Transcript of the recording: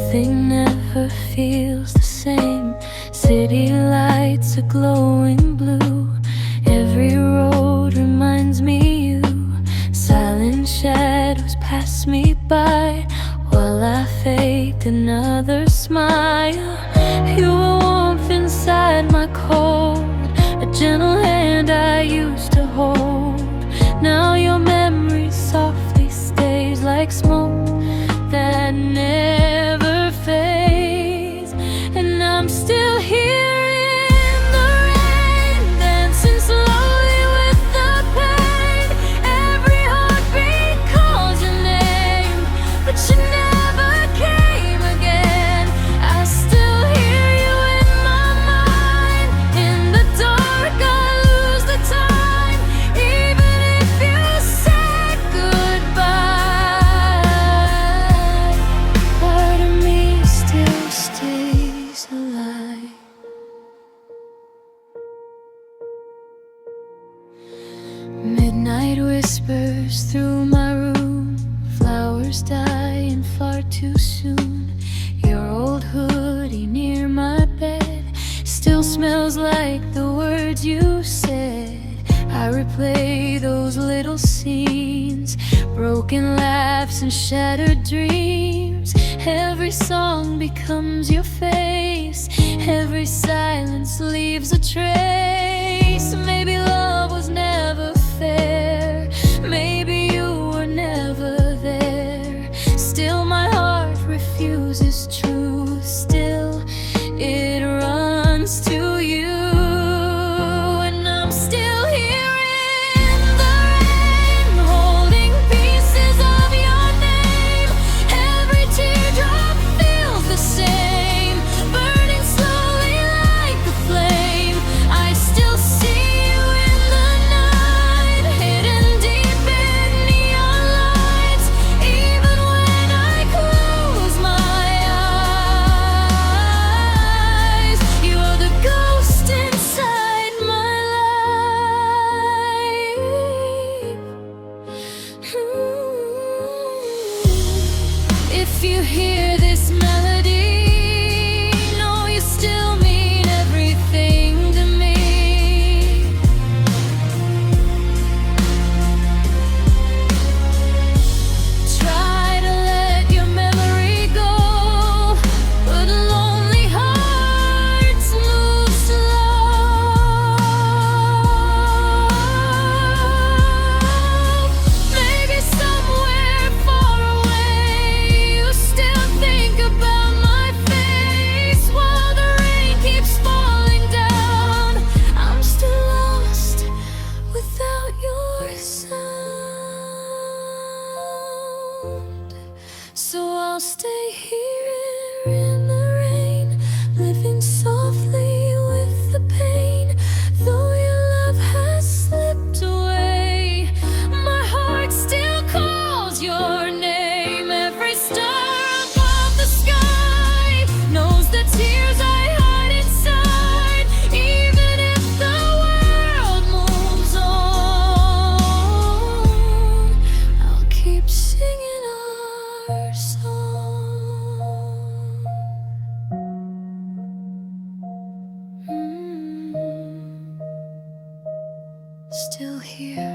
Nothing never feels the same. City lights are glowing blue. Every road reminds me you. Silent shadows pass me by while I faked another smile. You were warmth inside my cold, a gentle hand I used to hold. Now your memory softly stays like smoke that never fades. And I'm still here in the rain, dancing slowly with the pain. Every heartbeat calls your name, but you never came again. I still hear you in my mind. In the dark I lose the time, even if you said goodbye. Part of me still stays alive. Midnight whispers through my room, flowers dying far too soon. Your old hoodie near my bed still smells like the words you said. I replay those little scenes, broken laughs and shattered dreams. Every song becomes your face, every silence leaves a trace. Maybe love was never fair, maybe you were never there. Still my heart refuses truth, still it runs to you. And I'm still here in the rain, holding pieces of your name. Every teardrop feels the same, burning slowly like a flame. I still see you in the night, hidden deep in neon lights. Even when I close my eyes, you're the ghost inside my life. If you hear this melody, know you still mean everything to me. Try to let your memory go, but lonely hearts move slow. Maybe somewhere far away you still think about my face while the rain keeps falling down. I'm still lost without your sound. So I'll stay here in the rain, living softly with the pain. Though your love has slipped away, my heart still calls your name. Every star above the sky knows the tears I hide inside. Even if the world moves on, I'll keep singing our song. Still here